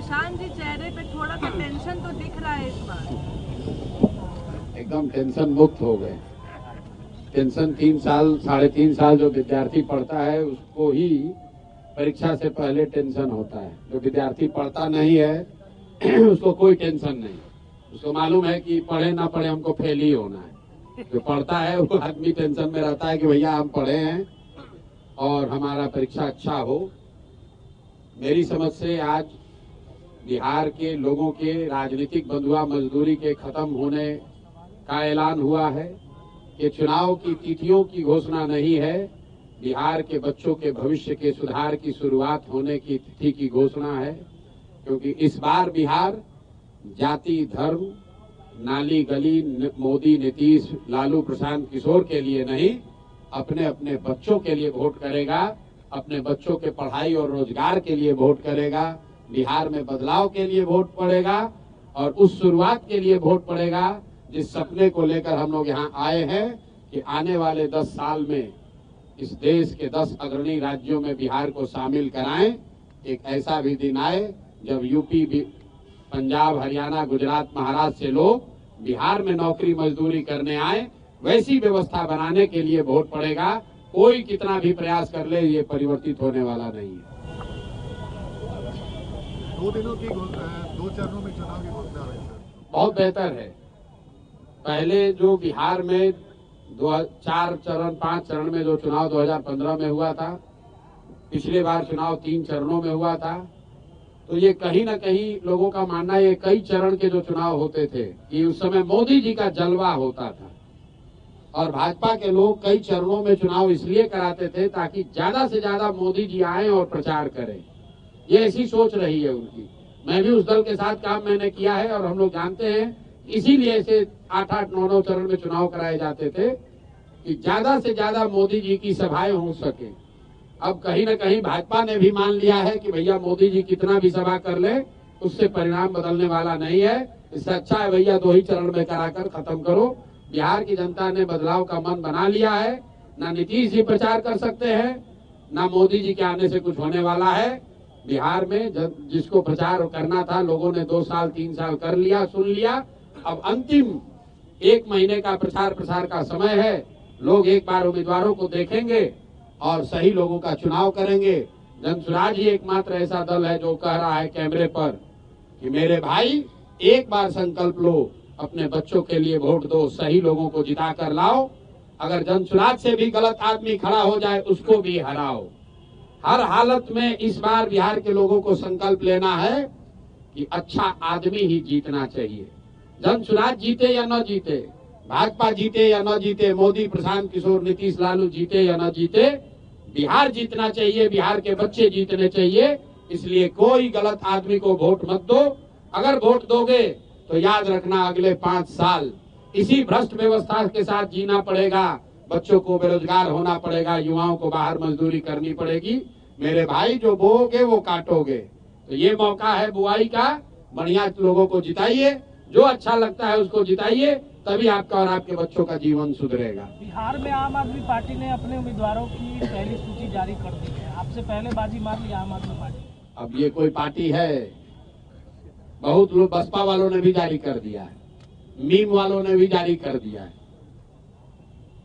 प्रशांत जी चेहरे पे थोड़ा सा टेंशन तो दिख रहा है इस बार। एकदम टेंशन मुक्त हो गए। टेंशन 3 साल 3.5 साल जो विद्यार्थी पढ़ता है उसको ही परीक्षा से पहले टेंशन होता है। जो विद्यार्थी पढ़ता नहीं है उसको कोई टेंशन नहीं। उसको मालूम है कि पढ़े ना पढ़े हमको फेल ही होना है। जो पढ़ता है वो आदमी टेंशन में रहता है कि भैया हम पढ़े हैं और हमारा परीक्षा अच्छा हो। मेरी समझ से आज बिहार के लोगों के राजनीतिक बंधुआ मजदूरी के खत्म होने का ऐलान हुआ है कि चुनाव की तिथियों की घोषणा नहीं है। बिहार के बच्चों के भविष्य के सुधार की शुरुआत होने की तिथि की घोषणा है, क्योंकि इस बार बिहार जाति धर्म नाली गली मोदी नीतीश लालू प्रशांत किशोर के लिए नहीं, अपने अपने बच्चों के लिए वोट करेगा। अपने बच्चों के पढ़ाई और रोजगार के लिए वोट करेगा। बिहार में बदलाव के लिए वोट पड़ेगा और उस शुरुआत के लिए वोट पड़ेगा जिस सपने को लेकर हम लोग यहाँ आए हैं कि आने वाले 10 साल में इस देश के 10 अग्रणी राज्यों में बिहार को शामिल कराएं। एक ऐसा भी दिन आए जब यूपी पंजाब हरियाणा गुजरात महाराष्ट्र से लोग बिहार में नौकरी मजदूरी करने आए। वैसी व्यवस्था बनाने के लिए वोट पड़ेगा। कोई कितना भी प्रयास कर ले ये परिवर्तित होने वाला नहीं है। 2 चरणों में चुनाव की घोषणा है। बहुत बेहतर है। पहले जो बिहार में 4 चरण 5 चरण में जो चुनाव 2015 में हुआ था, पिछले बार चुनाव 3 चरणों में हुआ था, तो ये कहीं ना कहीं लोगों का मानना है ये कई चरण के जो चुनाव होते थे कि उस समय मोदी जी का जलवा होता था और भाजपा के लोग कई चरणों में चुनाव इसलिए कराते थे ताकि ज्यादा से ज्यादा मोदी जी आए और प्रचार करें। ये ऐसी सोच रही है उनकी। मैं भी उस दल के साथ काम मैंने किया है और हम लोग जानते हैं, इसीलिए ऐसे 8-8, 9-9 चरण में चुनाव कराए जाते थे कि ज्यादा से ज्यादा मोदी जी की सभाएं हो सके। अब कहीं ना कहीं भाजपा ने भी मान लिया है कि भैया मोदी जी कितना भी सभा कर ले उससे परिणाम बदलने वाला नहीं है। इससे अच्छा है भैया 2 ही चरण में कराकर खत्म करो। बिहार की जनता ने बदलाव का मन बना लिया है। ना नीतीश जी प्रचार कर सकते हैं, ना मोदी जी के आने से कुछ होने वाला है। बिहार में जिसको प्रचार करना था लोगों ने 2 साल 3 साल कर लिया, सुन लिया। अब अंतिम 1 महीने का प्रचार का समय है। लोग एक बार उम्मीदवारों को देखेंगे और सही लोगों का चुनाव करेंगे। जनसुराज ही एकमात्र ऐसा दल है जो कह रहा है कैमरे पर कि मेरे भाई एक बार संकल्प लो, अपने बच्चों के लिए वोट दो, सही लोगों को जिता कर लाओ। अगर जनसुराज से भी गलत आदमी खड़ा हो जाए उसको भी हराओ। हर हालत में इस बार बिहार के लोगों को संकल्प लेना है कि अच्छा आदमी ही जीतना चाहिए। जनसुराज जीते या न जीते, भाजपा जीते या न जीते, मोदी प्रशांत किशोर नीतीश लालू जीते या न जीते, बिहार जीतना चाहिए, बिहार के बच्चे जीतने चाहिए। इसलिए कोई गलत आदमी को वोट मत दो। अगर वोट दोगे तो याद रखना अगले 5 साल इसी भ्रष्ट व्यवस्था के साथ जीना पड़ेगा। बच्चों को बेरोजगार होना पड़ेगा, युवाओं को बाहर मजदूरी करनी पड़ेगी। मेरे भाई जो बोओगे वो काटोगे। तो ये मौका है बुआई का। बढ़िया लोगों को जिताइए, जो अच्छा लगता है उसको जिताइए, तभी आपका और आपके बच्चों का जीवन सुधरेगा। बिहार में आम आदमी पार्टी ने अपने उम्मीदवारों की पहली सूची जारी कर दी है। आपसे पहले बाजी मार ली आम आदमी पार्टी। अब ये कोई पार्टी है? बहुत लोग बसपा वालों ने भी जारी कर दिया है, मीम वालों ने भी जारी कर दिया है।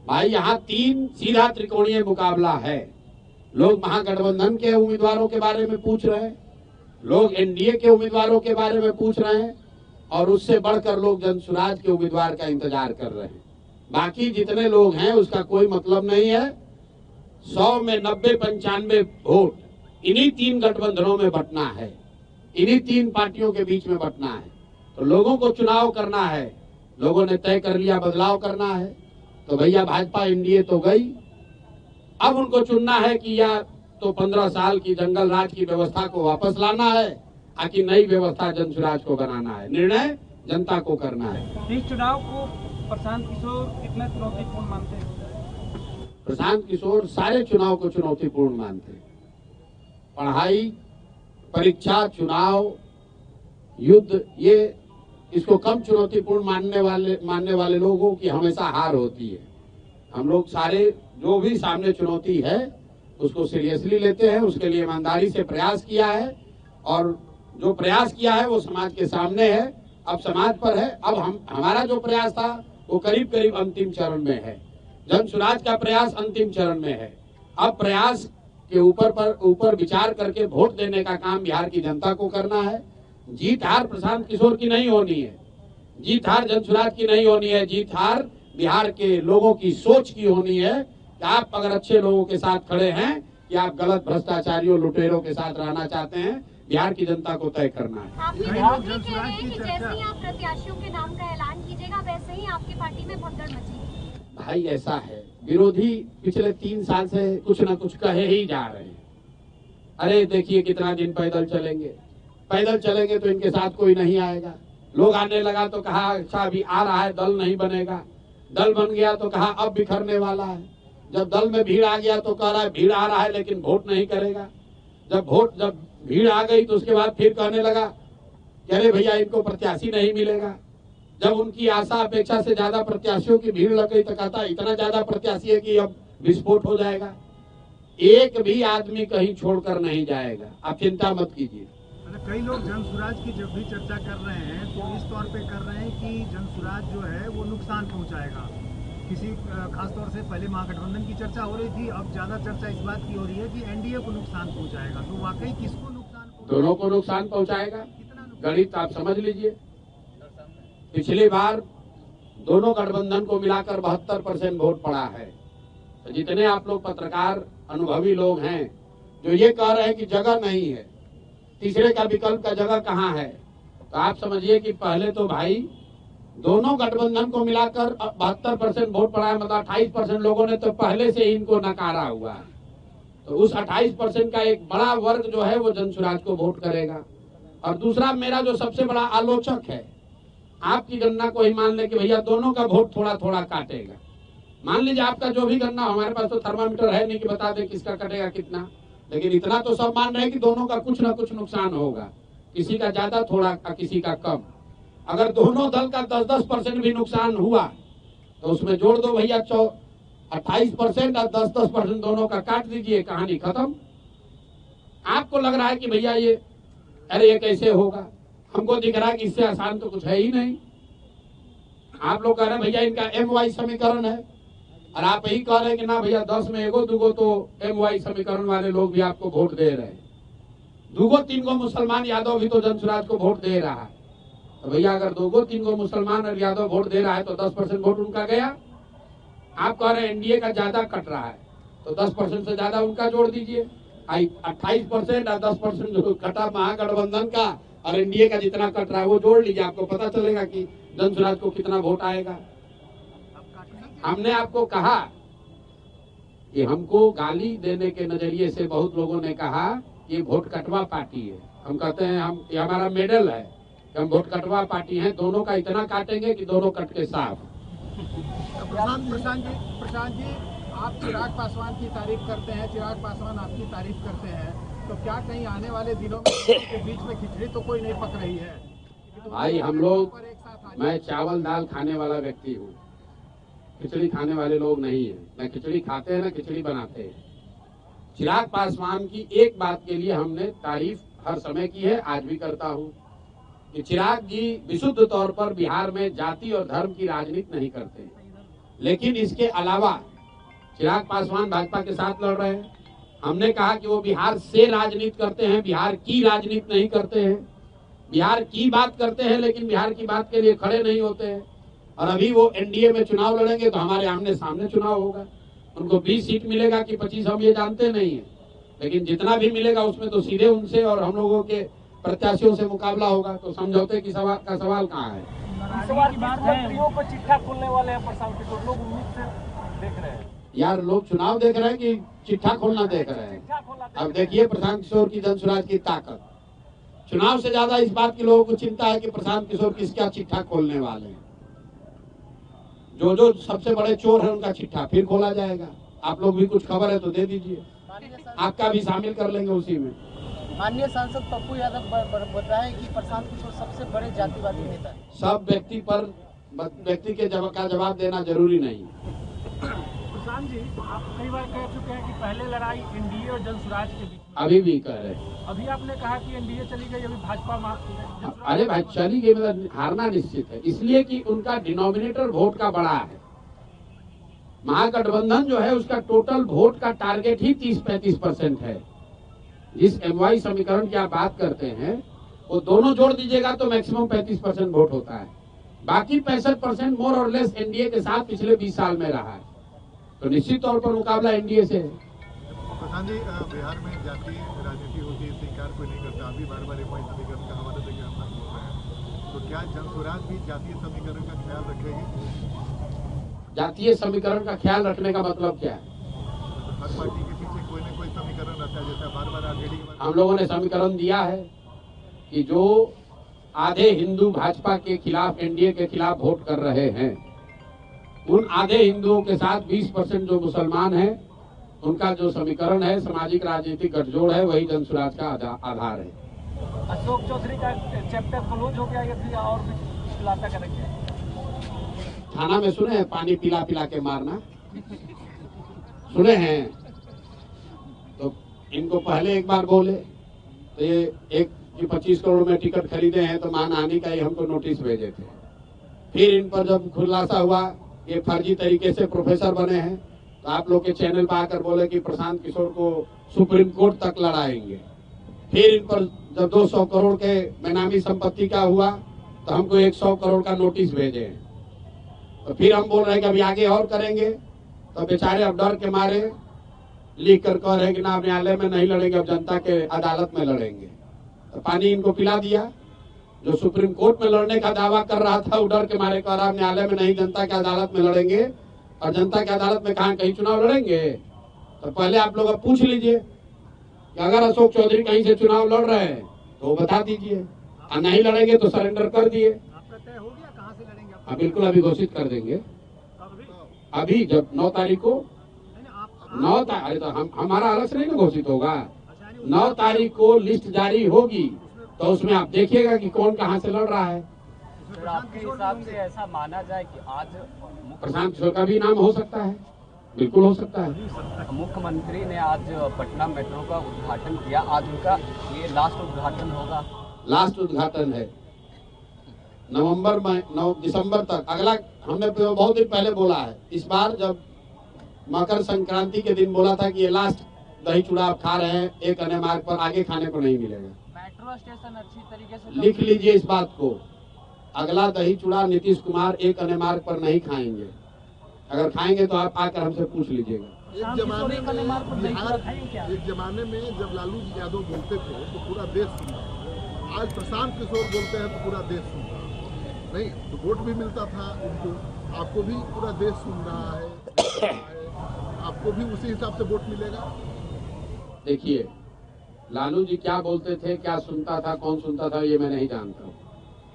भाई यहाँ 3 सीधा त्रिकोणीय मुकाबला है। लोग महागठबंधन के उम्मीदवारों के बारे में पूछ रहे हैं, लोग एनडीए के उम्मीदवारों के बारे में पूछ रहे हैं और उससे बढ़कर लोग जनसुराज के उम्मीदवार का इंतजार कर रहे हैं। बाकी जितने लोग हैं उसका कोई मतलब नहीं है। 100 में 90-95 वोट इन्हीं 3 गठबंधनों में बंटना है, इन्हीं 3 पार्टियों के बीच में बंटना है। तो लोगों को चुनाव करना है, लोगों ने तय कर लिया बदलाव करना है। तो भैया भाजपा एनडीए तो गई, अब उनको चुनना है कि या तो 15 साल की जंगल राज की व्यवस्था को वापस लाना है, आकि नई व्यवस्था जनसुराज को बनाना है। निर्णय जनता को करना है। इस चुनाव को प्रशांत किशोर कितना चुनौतीपूर्ण मानते हैं? प्रशांत किशोर सारे चुनाव को चुनौतीपूर्ण मानते हैं। पढ़ाई, परीक्षा, चुनाव, युद्ध, ये इसको कम चुनौतीपूर्ण मानने वाले लोगों की हमेशा हार होती है। हम लोग सारे जो भी सामने चुनौती है उसको सीरियसली लेते हैं, उसके लिए ईमानदारी से प्रयास किया है और जो प्रयास किया है वो समाज के सामने है, अब समाज पर है। अब हमारा जो प्रयास था वो करीब करीब अंतिम चरण में है। जन सुराज का प्रयास अंतिम चरण में है। अब प्रयास के ऊपर विचार करके वोट देने का काम बिहार की जनता को करना है। जीत हार प्रशांत किशोर की नहीं होनी है, जीत हार जन सुराज की नहीं होनी है, जीत हार बिहार के लोगों की सोच की होनी है कि आप अगर अच्छे लोगों के साथ खड़े हैं कि आप गलत भ्रष्टाचारियों लुटेरों के साथ रहना चाहते हैं, बिहार की जनता को तय करना है। आप ये बात भी कह रहे हैं कि जैसे ही आप प्रत्याशियों के नाम का ऐलान कीजिएगा वैसे ही आपकी पार्टी में भगदड़ मचेगी। भाई ऐसा है, विरोधी पिछले 3 साल से कुछ न कुछ कहे ही जा रहे हैं। अरे देखिए कितना दिन पैदल चलेंगे तो इनके साथ कोई नहीं आएगा। लोग आने लगा तो कहा अच्छा अभी आ रहा है, दल नहीं बनेगा। दल बन गया तो कहा अब बिखरने वाला है। जब दल में भीड़ आ गया तो कह रहा है भीड़ आ रहा है लेकिन वोट नहीं करेगा। जब भीड़ आ गई तो उसके बाद फिर कहने लगा कि अरे भैया इनको प्रत्याशी नहीं मिलेगा। जब उनकी आशा अपेक्षा से ज्यादा प्रत्याशियों की भीड़ लग गई तो कहता इतना ज्यादा प्रत्याशी है कि अब विस्फोट हो जाएगा। एक भी आदमी कहीं छोड़कर नहीं जाएगा, आप चिंता मत कीजिए। कई लोग जन सुराज की जब भी चर्चा कर रहे हैं तो इस तौर पे कर रहे हैं कि जन सुराज जो है वो नुकसान पहुंचाएगा। किसी खासतौर से पहले महागठबंधन की चर्चा हो रही थी, अब ज्यादा चर्चा इस बात की हो रही है कि एनडीए को नुकसान पहुंचाएगा। तो वाकई किसको नुकसान? दोनों को नुकसान पहुंचाएगा। गणित आप समझ लीजिए, पिछली बार दोनों गठबंधन को मिलाकर 72% वोट पड़ा है। तो जितने आप लोग पत्रकार अनुभवी लोग हैं जो ये कह रहे हैं कि जगह नहीं है, तीसरे का विकल्प का जगह कहाँ है, तो आप समझिए कि पहले तो भाई दोनों गठबंधन को मिलाकर 72% वोट पड़ा है, मतलब 28% लोगों ने तो पहले से ही इनको नकारा हुआ है। तो उस 28% का एक बड़ा वर्ग जो है वो जन सुराज को वोट करेगा। और दूसरा मेरा जो सबसे बड़ा आलोचक है, आपकी गणना को ही मान ले कि भैया दोनों का वोट थोड़ा थोड़ा काटेगा। मान लीजिए आपका जो भी गणना, हमारे पास तो थर्मामीटर है नहीं कि बता दे किसका कटेगा कितना, लेकिन इतना तो सब मान रहे हैं कि दोनों का कुछ ना कुछ नुकसान होगा, किसी का ज्यादा थोड़ा किसी का कम। अगर दोनों दल का 10-10% भी नुकसान हुआ तो उसमें जोड़ दो भैया 28% और 10-10% दोनों का काट दीजिए, कहानी खत्म। आपको लग रहा है कि भैया ये अरे ये कैसे होगा, हमको दिख रहा है कि इससे आसान तो कुछ है ही नहीं। आप लोग कह रहे हैं भैया इनका MY समीकरण है, और आप यही कह रहे हैं कि ना भैया 10 में एगो दूगो तो MY समीकरण वाले लोग भी आपको वोट दे रहे हैं। 2-3 मुसलमान यादव भी तो जन सुराज को वोट दे रहा है। तो भैया अगर 2-3 मुसलमान और यादव वोट दे रहा है तो 10% वोट उनका गया। आप कह रहे हैं एनडीए का ज्यादा कट रहा है, तो 10% से ज्यादा उनका जोड़ दीजिए। 28% और 10% जो कटा महागठबंधन का और एनडीए का जितना कट रहा है वो जोड़ लीजिए, आपको पता चलेगा कि जन सुराज को कितना वोट आएगा। हमने आपको कहा कि हमको गाली देने के नजरिए से बहुत लोगों ने कहा कि वोट कटवा पार्टी है। हम कहते हैं ये हमारा मेडल है कि हम वोट कटवा पार्टी हैं, दोनों का इतना काटेंगे कि दोनों कट के साफ। प्रशांत जी, आप चिराग पासवान की तारीफ करते हैं, चिराग पासवान आपकी तारीफ करते हैं, तो क्या कहीं आने वाले दिनों में के बीच में खिचड़ी तो कोई नहीं पक रही है? भाई हम लोग, मैं चावल दाल खाने वाला व्यक्ति हूँ, खिचड़ी खाने वाले लोग नहीं है। न खिचड़ी खाते हैं न खिचड़ी बनाते हैं। चिराग पासवान की एक बात के लिए हमने तारीफ हर समय की है, आज भी करता हूँ, कि चिराग जी विशुद्ध तौर पर बिहार में जाति और धर्म की राजनीति नहीं करते। लेकिन इसके अलावा चिराग पासवान भाजपा के साथ लड़ रहे हैं। हमने कहा कि वो बिहार से राजनीति करते हैं, बिहार की राजनीति नहीं करते हैं। बिहार की बात करते हैं लेकिन बिहार की बात के लिए खड़े नहीं होते हैं। और अभी वो एनडीए में चुनाव लड़ेंगे तो हमारे आमने सामने चुनाव होगा। उनको 20 सीट मिलेगा कि 25 हम ये जानते नहीं है, लेकिन जितना भी मिलेगा उसमें तो सीधे उनसे और हम लोगों के प्रत्याशियों से मुकाबला होगा। तो समझौते की सवाल कहाँ है? इस बार मंत्रियों को चिट्ठा खोलने वाले हैं प्रशांत किशोर, लोग उम्मीद से देख रहे हैं। यार लोग चुनाव देख रहे हैं कि चिट्ठा खोलना देख रहे हैं? अब देखिए प्रशांत किशोर की जन सुराज की ताकत, चुनाव से ज्यादा इस बात की लोगों को चिंता है कि प्रशांत किशोर किसका चिट्ठा खोलने वाले हैं। जो सबसे बड़े चोर है उनका चिट्ठा फिर खोला जाएगा। आप लोग भी कुछ खबर है तो दे दीजिए, आपका भी शामिल कर लेंगे उसी में। माननीय सांसद पप्पू यादव बताए कि प्रशांत किशोर सबसे बड़े जातिवादी नेता हैं। सब व्यक्ति के जवाब देना जरूरी नहीं। प्रशांत जी, आप कई बार कह चुके हैं कि पहले लड़ाई एनडीए और जनसुराज के बीच में। अभी भी कह रहे हैं। अभी आपने कहा कि एनडीए चली गई, अभी भाजपा अरे भाई चली गई मतलब हारना निश्चित है, इसलिए कि उनका डिनोमिनेटर वोट का बड़ा है। महागठबंधन जो है उसका टोटल वोट का टारगेट ही 30-35% है। जिस MY समीकरण की आप बात करते हैं वो दोनों जोड़ दीजिएगा तो मैक्सिमम 35% वोट होता है। बाकी 65% मोर और लेस एनडीए के साथ पिछले 20 साल में रहा है, तो निश्चित तौर पर मुकाबला एनडीए से है। प्रधान जी, बिहार में जाति राजनीति होती है, स्वीकार कोई नहीं करता। अभी बार बार MY समीकरण का हवाला देकर हम बात बोल रहे हैं, तो क्या जनसुराज भी जातीय समीकरण का ख्याल रखेगी? जातीय समीकरण का ख्याल रखने का मतलब क्या है? हर पार्टी के पीछे कोई न कोई समीकरण रहता है, जैसे बार बार आरजेडी के हम लोगों ने समीकरण दिया है कि जो आधे हिंदू भाजपा के खिलाफ एनडीए के खिलाफ वोट कर रहे हैं, उन आधे हिंदुओं के साथ 20% जो मुसलमान हैं, उनका जो समीकरण है सामाजिक राजनीतिक गठजोड़ है, वही जनसुराज का आधार है। अशोक चौधरी का चैप्टर क्लोज हो गया या फिर और भी खुलासा करेंगे? थाना में सुने हैं पानी पिला पिला के मारना, सुने हैं? तो इनको पहले एक बार बोले तो ये एक 25 करोड़ में टिकट खरीदे हैं तो मानहानि का ही हमको नोटिस भेजे थे। फिर इन पर जब खुलासा हुआ ये फर्जी तरीके से प्रोफेसर बने हैं तो आप लोग के चैनल पर आकर बोले कि प्रशांत किशोर को सुप्रीम कोर्ट तक लड़ाएंगे। फिर इन पर जब 200 करोड़ के बेनामी संपत्ति का हुआ तो हमको 100 करोड़ का नोटिस भेजे हैं। तो फिर हम बोल रहे हैं कि अभी आगे और करेंगे, तो बेचारे अब डर के मारे लिख कर कह रहे हैं कि ना न्यायालय में नहीं लड़ेंगे, अब जनता के अदालत में लड़ेंगे। तो पानी इनको पिला दिया। जो सुप्रीम कोर्ट में लड़ने का दावा कर रहा था वो डर के मारे कह रहा न्यायालय में नहीं, जनता के अदालत में लड़ेंगे। और जनता के अदालत में कहाँ कहीं चुनाव लड़ेंगे? तो पहले आप लोग अब पूछ लीजिए कि अगर अशोक चौधरी कहीं से चुनाव लड़ रहे हैं तो वो बता दीजिए, और नहीं लड़ेंगे तो सरेंडर कर दिए। आपका तय हो गया कहाँ से लड़ेंगे? हाँ बिल्कुल, अभी घोषित कर देंगे। अभी जब 9 तारीख को 9 तारीख तो हमारा अलग से नहीं ना घोषित होगा। 9 तारीख को लिस्ट जारी होगी तो उसमें आप देखिएगा कि कौन कहाँ से लड़ रहा है। तो आपके हिसाब से ऐसा माना जाए कि आज प्रशांत किशोर का भी नाम हो सकता है, बिल्कुल हो सकता है। मुख्यमंत्री ने आज पटना मेट्रो का उद्घाटन किया, आज उनका ये लास्ट उद्घाटन होगा? लास्ट उद्घाटन है नवंबर में 9 दिसंबर तक। अगला हमने बहुत दिन पहले बोला है, इस बार जब मकर संक्रांति के दिन बोला था कि ये लास्ट दही चूड़ा आप खा रहे हैं, एक अन्य मार्ग पर आगे खाने को नहीं मिलेगा। मेट्रो स्टेशन अच्छी तरीके से लिख लीजिए इस बात को, अगला दही चूड़ा नीतीश कुमार एक अन्य मार्ग पर नहीं खाएंगे। अगर खाएंगे तो आप आकर हमसे पूछ लीजिएगा। एक जमाने में जब लालू यादव बोलते थे तो पूरा देश सुनता, आज प्रशांत किशोर बोलते हैं तो पूरा देश सुनता नहीं, तो वोट भी मिलता था उनको। आपको भी पूरा देश सुन रहा है, आपको भी उसी हिसाब से वोट मिलेगा। देखिए लालू जी क्या बोलते थे, क्या सुनता था, कौन सुनता था, ये मैं नहीं जानता हूँ।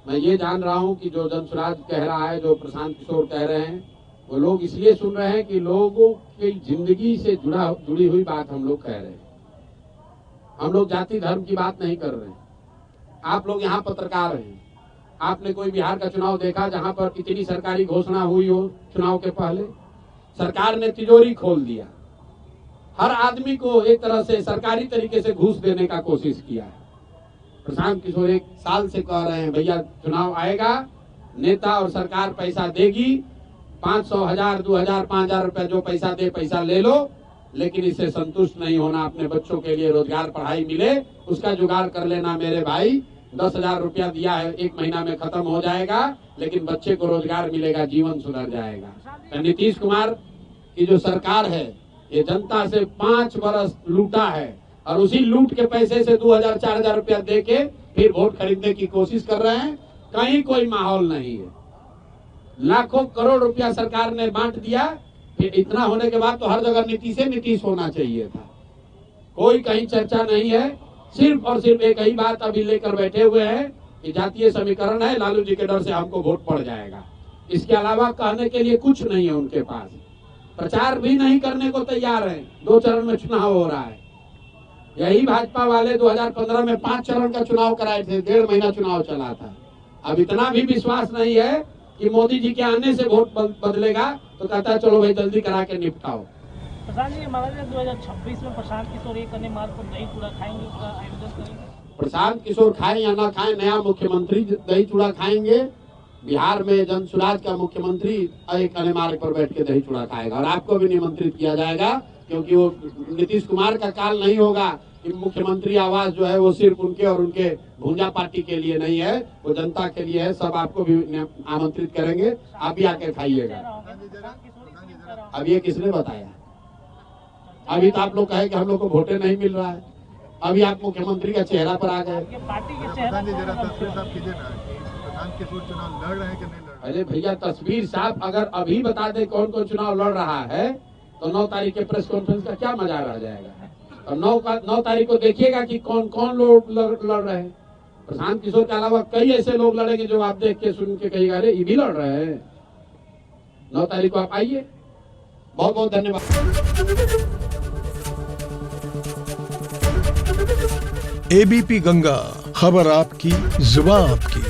मैं ये जान रहा हूँ कि जो जनसुराज कह रहा है, जो प्रशांत किशोर कह रहे हैं, वो लोग इसलिए सुन रहे हैं कि लोगों की जिंदगी से जुड़ी हुई बात हम लोग कह रहे हैं। हम लोग जाति धर्म की बात नहीं कर रहे हैं। आप लोग यहाँ पत्रकार हैं, आपने कोई बिहार का चुनाव देखा जहाँ पर इतनी सरकारी घोषणा हुई हो? चुनाव के पहले सरकार ने तिजोरी खोल दिया, हर आदमी को एक तरह से सरकारी तरीके से घूस देने का कोशिश किया है। प्रशांत किशोर 1 साल से कह रहे हैं भैया चुनाव आएगा, नेता और सरकार पैसा देगी, 500, 1000, 2000, 5000 रुपया जो पैसा दे पैसा ले लो, लेकिन इससे संतुष्ट नहीं होना। अपने बच्चों के लिए रोजगार पढ़ाई मिले उसका जुगाड़ कर लेना मेरे भाई। 10,000 रुपया दिया है, 1 महीना में खत्म हो जाएगा, लेकिन बच्चे को रोजगार मिलेगा, जीवन सुधर जाएगा। तो नीतीश कुमार की जो सरकार है ये जनता से 5 बरस लूटा है और उसी लूट के पैसे से 2000, 4000 रुपया दे के फिर वोट खरीदने की कोशिश कर रहे हैं। कहीं कोई माहौल नहीं है। लाखों करोड़ रुपया सरकार ने बांट दिया, फिर इतना होने के बाद तो हर जगह नीतीश होना चाहिए था। कोई कहीं चर्चा नहीं है, सिर्फ और सिर्फ एक ही बात अभी लेकर बैठे हुए हैं कि जातीय समीकरण है, लालू जी के डर से हमको वोट पड़ जाएगा। इसके अलावा कहने के लिए कुछ नहीं है उनके पास। प्रचार भी नहीं करने को तैयार है। 2 चरण में चुनाव हो रहा है। यही भाजपा वाले 2015 में 5 चरण का चुनाव कराए थे, 1.5 महीना चुनाव चला था। अब इतना भी विश्वास नहीं है कि मोदी जी के आने से वोट बदलेगा, तो कहता है चलो भाई जल्दी करा के निपटाओ। प्रशांत जी, हमारा 2026 में प्रशांत किशोर एक अन्य मार्ग पर दही चूड़ा खाएंगे, उसका आयोजन करेंगे। प्रशांत किशोर खाएं या ना खाएं, नया मुख्यमंत्री दही चूड़ा खाएंगे। बिहार में जनसुराज का मुख्यमंत्री एक अन्य मार्ग पर बैठ के दही चूड़ा खाएगा, और आपको भी निमंत्रित किया जाएगा, क्योंकि वो नीतीश कुमार का काल नहीं होगा कि मुख्यमंत्री आवास जो है वो सिर्फ उनके और उनके भूंजा पार्टी के लिए नहीं है, वो जनता के लिए है। सब आपको भी आमंत्रित करेंगे, आप भी आके खाइएगा। अब ये किसने बताया? अभी तो आप लोग कहे कि हम लोग को वोटे नहीं मिल रहा है, अभी आप मुख्यमंत्री का चेहरा पर आ गए। पार्टी के चेहरा कीजिए ना कि प्रशांत किशोर चुनाव लड़ रहे हैं कि नहीं लड़ रहे? अरे भैया, तस्वीर साफ अगर अभी बता दे कौन कौन चुनाव लड़ रहा है, तो 9 तारीख के प्रेस कॉन्फ्रेंस का क्या मजा रह जाएगा। और 9 तारीख को देखिएगा कि कौन कौन लोग लड़ रहे हैं। प्रशांत किशोर के अलावा कई ऐसे लोग लड़ेंगे जो आप देख के सुन के कहिएगा अरे ये भी लड़ रहे हैं। 9 तारीख को आप आइए। बहुत बहुत धन्यवाद। एबीपी गंगा, खबर आपकी, जुबान आपकी।